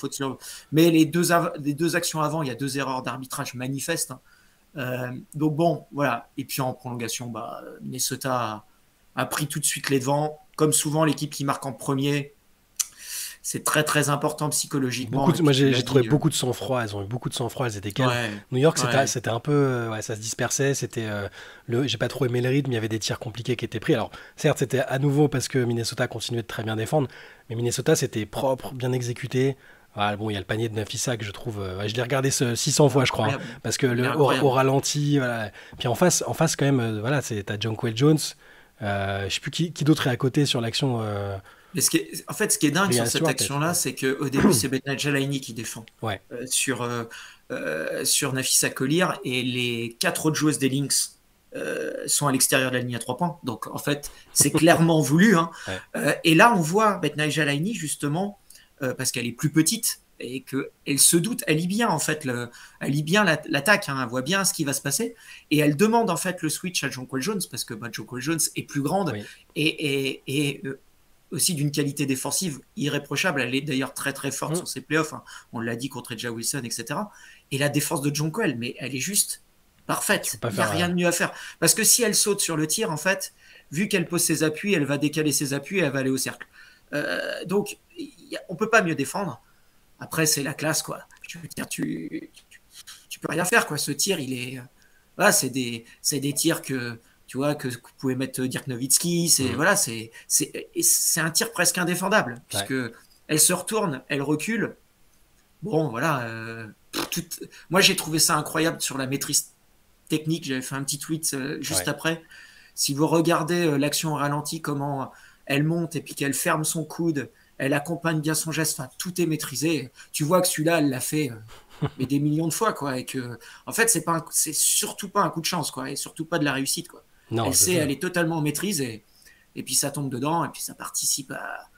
Mais les deux actions avant, il y a 2 erreurs d'arbitrage manifestes. Donc bon, voilà. Et puis en prolongation, Minnesota a pris tout de suite les devants. Comme souvent, l'équipe qui marque en premier, c'est très très important psychologiquement.
Moi j'ai trouvé beaucoup de sang-froid. Elles ont eu beaucoup de sang-froid, elles étaient calmes. New York, c'était un peu, ça se dispersait. J'ai pas trop aimé le rythme. Il y avait des tirs compliqués qui étaient pris. Alors certes, c'était à nouveau parce que Minnesota continuait de très bien défendre, mais Minnesota c'était propre, bien exécuté. Bon, il y a le panier de Nafisa que je trouve. Je l'ai regardé 600 fois, je crois, parce que au ralenti. Voilà. Puis en face quand même, t'as Jonquel Jones. Je sais plus qui d'autre est à côté sur l'action.
Mais ce qui est dingue sur cette action-là, c'est qu'au début, c'est Betnijah Jalaini qui défend sur Nafisa Collier, et les 4 autres joueuses des Lynx sont à l'extérieur de la ligne à 3 points. Donc, en fait, c'est clairement voulu. Et là, on voit Betnijah Jalaini, justement, parce qu'elle est plus petite et qu'elle se doute, elle lit bien, en fait, elle lit bien l'attaque, elle voit bien ce qui va se passer. Et elle demande, en fait, le switch à Jonquel Jones, parce que Jonquel Jones est plus grande. Et aussi d'une qualité défensive irréprochable. Elle est d'ailleurs très très forte
Mm.
sur ses playoffs. Hein. On l'a dit contre Elijah Wilson, etc. Et la défense de Jonquel, mais elle est juste
Tu peux
parfaite.
pas
Il n'y a
faire.
rien de mieux à faire. Parce que si elle saute sur le tir, en fait, vu qu'elle pose ses appuis, elle va décaler ses appuis et elle va aller au cercle. Donc, on peut pas mieux défendre. Après, c'est la classe, quoi. Je veux dire, tu peux rien faire, quoi. Ce tir, il est. Voilà, c'est des tirs que tu vois que vous pouvez mettre Dirk Nowitzki. C'est
Mm.
voilà, c'est un tir presque indéfendable
Ouais.
puisque elle se retourne, elle recule. Bon, voilà. Tout... Moi, j'ai trouvé ça incroyable sur la maîtrise technique. J'avais fait un petit tweet juste
Ouais.
après. Si vous regardez l'action au ralenti, comment elle monte et puis qu'elle ferme son coude, elle accompagne bien son geste. Enfin, tout est maîtrisé. Tu vois que celui-là, elle l'a fait mais des millions de fois, quoi. Et que, en fait, c'est surtout pas un coup de chance, quoi. Et surtout pas de la réussite, quoi.
Non,
Elle
c'est
sait,
ça.
elle est totalement en maîtrise et puis ça tombe dedans et puis ça participe à.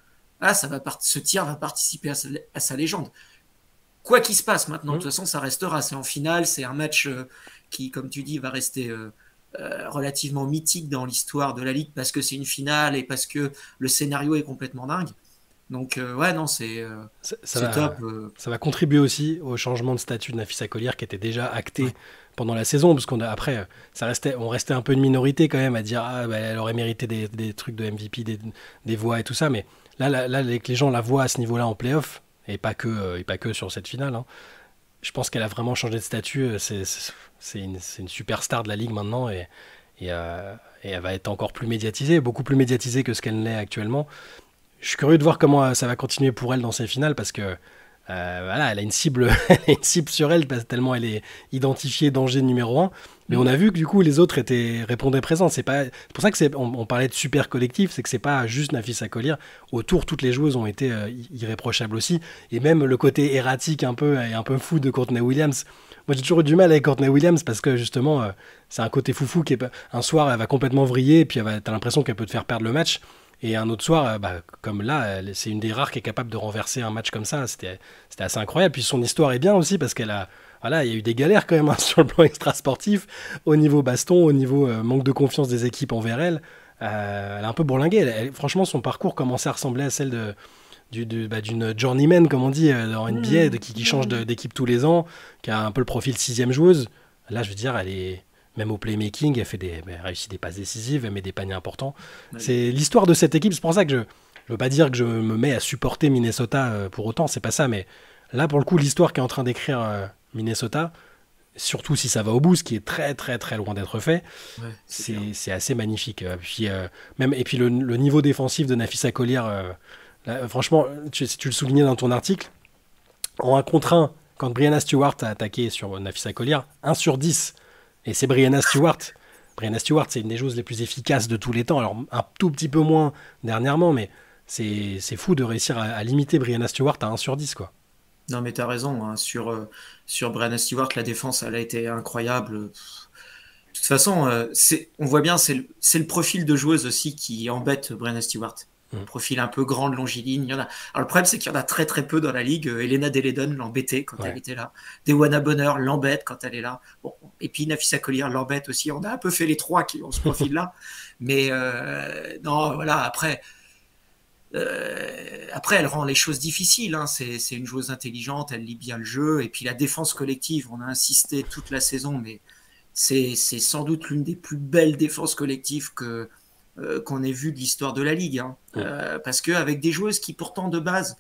Ah, ce tir va participer à sa légende. Quoi qu'il se passe maintenant, de
Mm.
toute façon, ça restera. C'est en finale, c'est un match qui, comme tu dis, va rester relativement mythique dans l'histoire de la Ligue parce que c'est une finale et parce que le scénario est complètement dingue. Donc, ouais, non,
Ça, ça
c'est
va,
top.
ça va contribuer aussi au changement de statut de Nafisa Collier qui était déjà acté pendant la saison, parce qu'on a après, on restait un peu une minorité quand même à dire ah bah, elle aurait mérité des trucs de MVP, des voix et tout ça, mais là les gens la voient à ce niveau-là en playoff et pas que sur cette finale. Hein. Je pense qu'elle a vraiment changé de statut. C'est une superstar de la ligue maintenant et, euh, et elle va être encore plus médiatisée, beaucoup plus médiatisée que ce qu'elle l'est actuellement. Je suis curieux de voir comment ça va continuer pour elle dans ses finales parce que voilà, elle a une cible, elle a une cible sur elle parce, tellement elle est identifiée danger numéro un. Mais on
Mm.
a vu que du coup les autres répondaient présents. C'est pour ça que on parlait de super collectif, c'est que c'est pas juste Nafisa Collier. Autour, toutes les joueuses ont été irréprochables aussi. Et même le côté erratique un peu et un peu fou de Courtney Williams. Moi j'ai toujours eu du mal avec Courtney Williams parce que justement c'est un côté foufou qui est un soir elle va complètement vriller et puis t'as l'impression qu'elle peut te faire perdre le match. Et un autre soir, bah, comme là, c'est une des rares qui est capable de renverser un match comme ça. C'était assez incroyable. Puis son histoire est bien aussi parce voilà, il y a eu des galères quand même hein, sur le plan extra-sportif, au niveau baston, au niveau manque de confiance des équipes envers elle. Elle a un peu bourlingué. Franchement, son parcours commençait à ressembler à celle d'une journeyman, comme on dit, dans NBA,
Mm.
qui change d'équipe tous les ans, qui a un peu le profil sixième joueuse. Là, je veux dire, elle est même au playmaking, elle réussit des passes décisives, elle met des paniers importants.
Ouais.
C'est l'histoire de cette équipe. C'est pour ça que je veux pas dire que je me mets à supporter Minnesota pour autant. C'est pas ça. Mais là, pour le coup, l'histoire qu'est en train d'écrire Minnesota, surtout si ça va au bout, ce qui est très très très loin d'être fait,
Ouais, c'est clair.
c'est assez magnifique. Et puis le niveau défensif de Nafisa Collier, là, franchement, si tu le soulignais dans ton article, en 1 contre 1, quand Brianna Stewart a attaqué sur Nafisa Collier, 1 sur 10. Et c'est Brianna Stewart. Brianna Stewart, c'est une des joueuses les plus efficaces de tous les temps. Alors, un tout petit peu moins dernièrement, mais c'est fou de réussir à limiter Brianna Stewart à 1 sur 10, quoi.
Non, mais t'as raison. Hein. Sur Breanna Stewart, la défense, elle a été incroyable. De toute façon, on voit bien, c'est le profil de joueuse aussi qui embête Breanna Stewart.
Mm.
Profil un peu grand, longiligne. Alors, le problème, c'est qu'il y en a très très peu dans la ligue. Elena Deledon l'embêtait quand elle
Ouais.
était là. Dewana Bonheur l'embête quand elle est là. Bon. Et puis Nafisa Collier l'embête aussi. On a un peu fait les trois qui ont ce profil-là. Mais non, voilà, après, elle rend les choses difficiles. Hein. C'est une joueuse intelligente, elle lit bien le jeu. Et puis la défense collective, on a insisté toute la saison, mais c'est sans doute l'une des plus belles défenses collectives qu'on ait vues de l'histoire de la Ligue. Hein.
Mm.
Parce qu'avec des joueuses qui pourtant de base,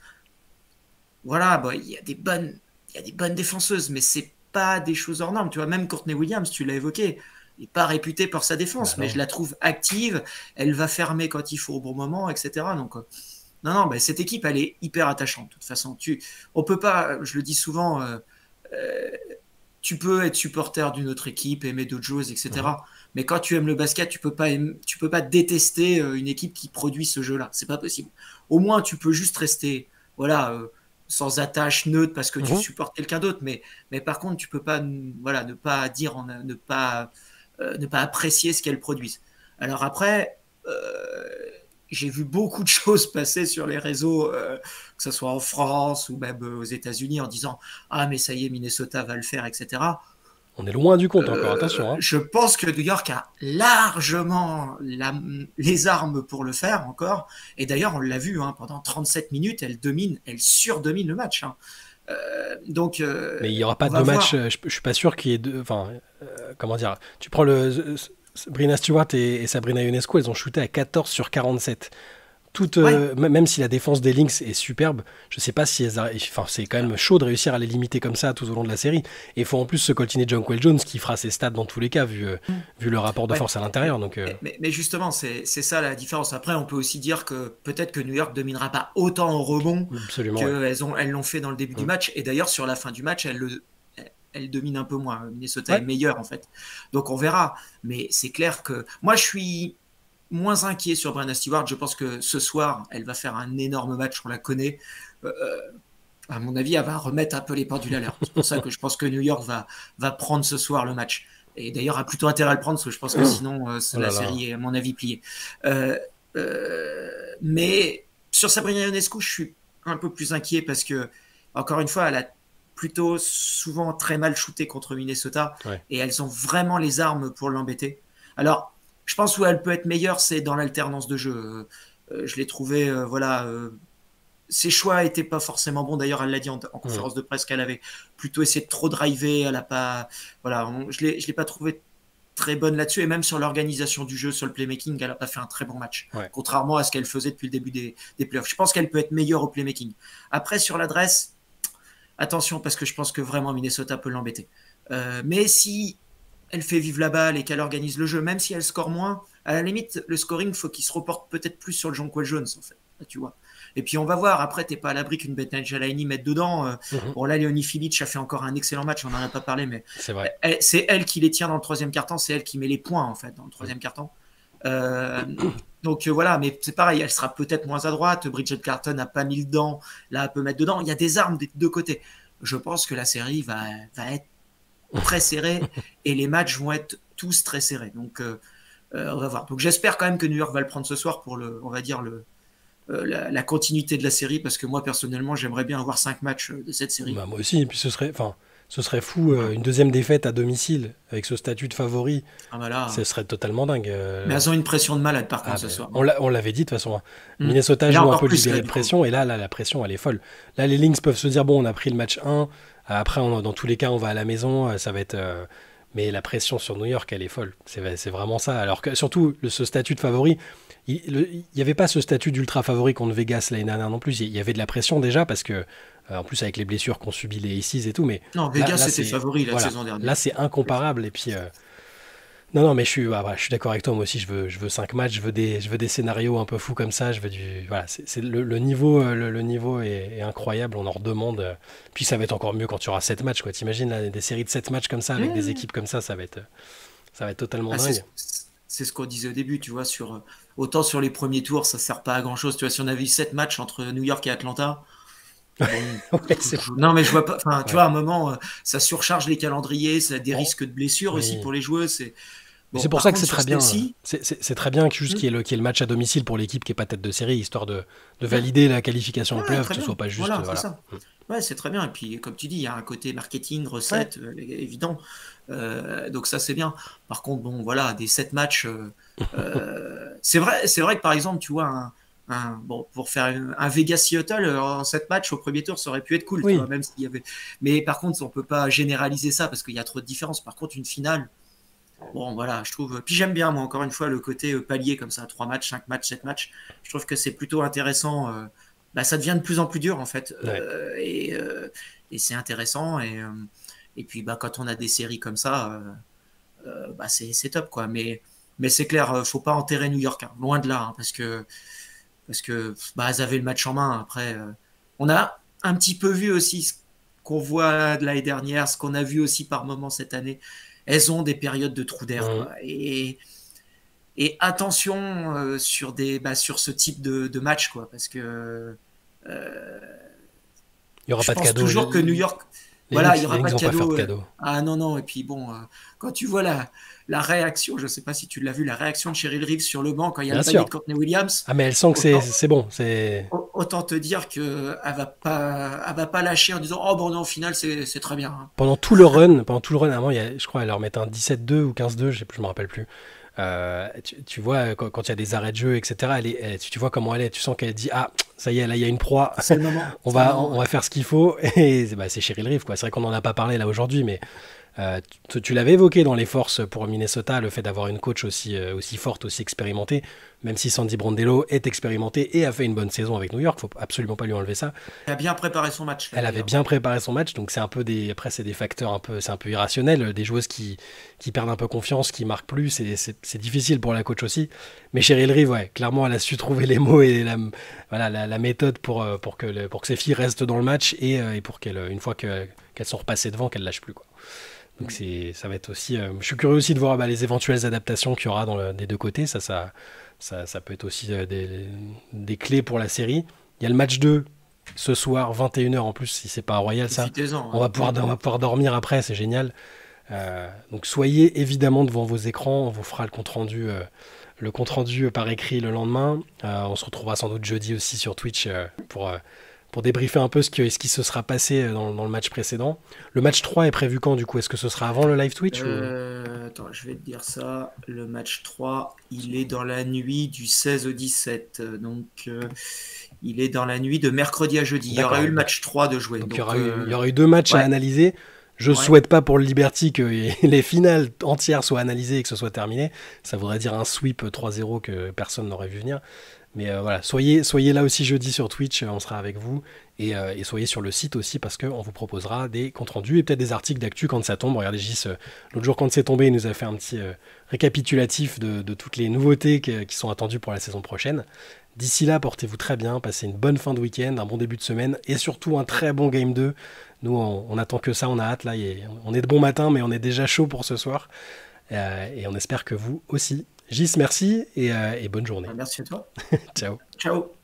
voilà, bah, il y a des bonnes défenseuses, mais c'est pas des choses hors normes. Tu vois, même Courtney Williams, tu l'as évoqué, n'est pas réputée pour sa
Bah
défense, mais
non.
je la trouve active, elle va fermer quand il faut au bon moment, etc. Donc, non, non, bah, cette équipe, elle est hyper attachante. De toute façon, on peut pas, je le dis souvent, euh, tu peux être supporter d'une autre équipe, aimer d'autres choses,
Mhm.
etc. Mais quand tu aimes le basket, tu peux pas détester une équipe qui produit ce jeu-là. C'est pas possible. Au moins, tu peux juste rester, voilà, sans attache, neutre, parce que tu
Mhm.
supportes quelqu'un d'autre. Mais par contre, tu peux pas, voilà, ne pas dire, ne pas apprécier ce qu'elles produisent. Alors après, j'ai vu beaucoup de choses passer sur les réseaux, que ce soit en France ou même aux États-Unis, en disant ah mais ça y est, Minnesota va le faire, etc.
On est loin du compte encore, attention. Hein.
Je pense que New York a largement les armes pour le faire encore. Et d'ailleurs, on l'a vu, hein, pendant 37 minutes, elle surdomine le match. Hein.
Mais il n'y aura pas de match, je suis pas sûr qu'il y ait deux. Enfin, comment dire, tu prends Sabrina Stewart et Sabrina Ionescu, elles ont shooté à 14 sur 47. Même si la défense des Lynx est superbe, je sais pas si c'est quand même chaud de réussir à les limiter comme ça tout au long de la série. Et il faut en plus se coltiner Jonquel Jones qui fera ses stats dans tous les cas vu le rapport de force à l'intérieur. Donc,
mais justement, c'est ça la différence. Après, on peut aussi dire que peut-être que New York dominera pas autant au rebond qu'elles l'ont fait dans le début du match. Et d'ailleurs, sur la fin du match, elle domine un peu moins. Minnesota est meilleure en fait. Donc on verra. Mais c'est clair que moi, je suis moins inquiet sur Brenna Stewart. Je pense que ce soir, elle va faire un énorme match, on la connaît. À mon avis, elle va remettre un peu les pendules à l'heure. C'est pour ça que je pense que New York va prendre ce soir le match. Et d'ailleurs, a plutôt intérêt à le prendre, parce que je pense que sinon, la série est, à mon avis, pliée. Mais sur Sabrina Ionescu, je suis un peu plus inquiet parce que, encore une fois, elle a plutôt souvent très mal shooté contre Minnesota. Et elles ont vraiment les armes pour l'embêter. Alors, je pense où elle peut être meilleure, c'est dans l'alternance de jeu. Je l'ai trouvé, ses choix n'étaient pas forcément bons. D'ailleurs, elle l'a dit en conférence de presse qu'elle avait plutôt essayé de trop driver. Elle a pas, je l'ai pas trouvé très bonne là-dessus. Et même sur l'organisation du jeu, sur le playmaking, elle n'a pas fait un très bon match. Contrairement à ce qu'elle faisait depuis le début des playoffs. Je pense qu'elle peut être meilleure au playmaking. Après, sur l'adresse, attention, parce que je pense que vraiment Minnesota peut l'embêter. Mais si elle fait vivre la balle et qu'elle organise le jeu, même si elle score moins, à la limite, le scoring, faut qu'il se reporte peut-être plus sur le Jonquel Jones, en fait. Là, tu vois. Et puis on va voir, après, t'es pas à l'abri qu'une Betnal Jalani mette dedans. Bon, là, Léonie Filic a fait encore un excellent match, on n'en a pas parlé, mais
c'est vrai.
C'est elle qui les tient dans le troisième quart-temps, c'est elle qui met les points, en fait, dans le troisième quart-temps. Donc voilà, mais c'est pareil, elle sera peut-être moins à droite. Bridget Carton n'a pas mis dedans, là, elle peut mettre dedans. Il y a des armes des deux côtés. Je pense que la série va être très serré et les matchs vont être tous très serrés. Donc on va voir. Donc j'espère quand même que New York va le prendre ce soir pour la continuité de la série, parce que moi personnellement j'aimerais bien avoir 5 matchs de cette série.
Bah, moi aussi, et puis ce serait fou, une deuxième défaite à domicile avec ce statut de favori. Ce serait totalement dingue.
Mais elles ont une pression de malade par contre ce soir.
On l'avait dit de toute façon. Hein. Minnesota joue un peu libéré de pression, et là la pression elle est folle. Là les Lynx peuvent se dire bon, on a pris le match 1, après dans tous les cas on va à la maison, ça va être... Mais la pression sur New York elle est folle. C'est vraiment ça. Alors que surtout ce statut de favori, il n'y avait pas ce statut d'ultra favori contre Vegas l'année dernière non plus. Il y avait de la pression déjà parce que en plus avec les blessures qu'ont subi les Aces et tout, mais
non, Vegas c'était favori la saison dernière.
Là c'est incomparable. Et puis non mais je suis d'accord avec toi. Moi aussi je veux 5 matchs, je veux des scénarios un peu fous comme ça. Je veux c'est le niveau est incroyable. On en redemande. Puis ça va être encore mieux quand tu auras 7 matchs quoi. T'imagines des séries de 7 matchs comme ça avec des équipes comme ça va être totalement dingue.
C'est ce qu'on disait au début, tu vois, autant sur les premiers tours, ça sert pas à grand chose. Tu vois, si on avait eu 7 matchs entre New York et Atlanta, non, mais je vois pas, tu vois, à un moment, ça surcharge les calendriers, ça a des risques de blessures aussi pour les joueuses.
C'est pour ça que c'est très bien. C'est très bien qu'il y ait le match à domicile pour l'équipe qui n'est pas tête de série, histoire de valider la qualification en playoff, que ce soit pas juste.
C'est ça. Ouais, c'est très bien. Et puis, comme tu dis, il y a un côté marketing, recette, évident. Donc ça, c'est bien. Par contre, bon, voilà, des 7 matchs. C'est vrai que par exemple, tu vois, pour faire un Vegas-Seattle en 7 matchs au premier tour, ça aurait pu être cool, tu vois, même s'il y avait. Mais par contre, on peut pas généraliser ça parce qu'il y a trop de différences. Par contre, une finale. Bon, voilà, je trouve. Puis j'aime bien, moi, encore une fois, le côté palier comme ça, 3 matchs, 5 matchs, 7 matchs. Je trouve que c'est plutôt intéressant. Ça devient de plus en plus dur, en fait. Et c'est intéressant. Et puis, quand on a des séries comme ça, c'est top, quoi. Mais c'est clair, faut pas enterrer New York, hein, loin de là, hein, parce que elles avaient le match en main. Après, on a un petit peu vu aussi ce qu'on voit de l'année dernière, ce qu'on a vu aussi par moments cette année. Elles ont des périodes de trous d'air. Et attention sur ce type de match, quoi, parce que
il y aura pas de cadeau.
Toujours que New York. Voilà, il n'y
Les
aura pas
Knicks
de
vont pas faire de
cadeau.
cadeau.
Ah non, non. Et puis bon, quand tu vois la réaction, je ne sais pas si tu l'as vu, la réaction de Cheryl Reeves sur le banc quand il y a
Bien
le panier
sûr.
de Courtney Williams,
Ah, mais elle sent que
autant,
c'est bon. C'est
autant te dire qu'elle va pas lâcher en disant oh bon non, au final c'est très bien, hein.
pendant tout le run, avant, je crois, elle leur met un 17-2 ou 15-2, je me rappelle plus. Tu vois, quand il y a des arrêts de jeu, etc., tu vois comment elle est. Tu sens qu'elle dit ah, ça y est, là, il y a une proie.
C'est le moment.
on
C'est le
va,
moment,
on
ouais.
va faire ce qu'il faut. Et c'est Cheryl Reeve, quoi. C'est vrai qu'on n'en a pas parlé là aujourd'hui, mais tu l'avais évoqué dans les forces pour Minnesota, le fait d'avoir une coach aussi forte, aussi expérimentée, même si Sandy Brondello est expérimentée et a fait une bonne saison avec New York, faut absolument pas lui enlever ça.
Elle a bien préparé son match là
Elle avait
d'ailleurs.
bien préparé son match, donc c'est un peu après c'est des facteurs c'est un peu irrationnel, des joueuses qui perdent un peu confiance, qui marquent plus, c'est difficile pour la coach aussi. Mais Cheryl Reeve, ouais, clairement, elle a su trouver les mots et la méthode pour que ces filles restent dans le match et pour une fois qu'elles sont repassées devant, qu'elles lâchent plus, quoi. Donc ça va être aussi. Je suis curieux aussi de voir les éventuelles adaptations qu'il y aura des deux côtés. Ça peut être aussi des clés pour la série. Il y a le match 2 ce soir, 21h en plus, si c'est pas à Royal, ça.
Profitez-en,
On va pouvoir dormir après, c'est génial. Donc soyez évidemment devant vos écrans. On vous fera le compte rendu par écrit le lendemain. On se retrouvera sans doute jeudi aussi sur Twitch pour débriefer un peu ce qui se sera passé dans le match précédent. Le match 3 est prévu quand, du coup? Est-ce que ce sera avant le live Twitch ou...
Attends, je vais te dire ça. Le match 3, il est dans la nuit du 16 au 17. Donc, il est dans la nuit de mercredi à jeudi. Il y aura eu le match 3 de jouer.
Donc,
Donc,
il y aura eu deux matchs à
ouais,
analyser. Je
ouais.
souhaite pas pour le Liberty que les finales entières soient analysées et que ce soit terminé. Ça voudrait dire un sweep 3-0 que personne n'aurait vu venir. Mais voilà, soyez là aussi jeudi sur Twitch, on sera avec vous. Et soyez sur le site aussi parce qu'on vous proposera des comptes rendus et peut-être des articles d'actu quand ça tombe. Regardez, Gis, l'autre jour quand c'est tombé, il nous a fait un petit récapitulatif de toutes les nouveautés qui sont attendues pour la saison prochaine. D'ici là, portez-vous très bien, passez une bonne fin de week-end, un bon début de semaine et surtout un très bon Game 2. Nous, on attend que ça, on a hâte là. On est de bon matin, mais on est déjà chaud pour ce soir. Et on espère que vous aussi. Gis, merci et bonne journée.
Merci à toi.
Ciao.
Ciao.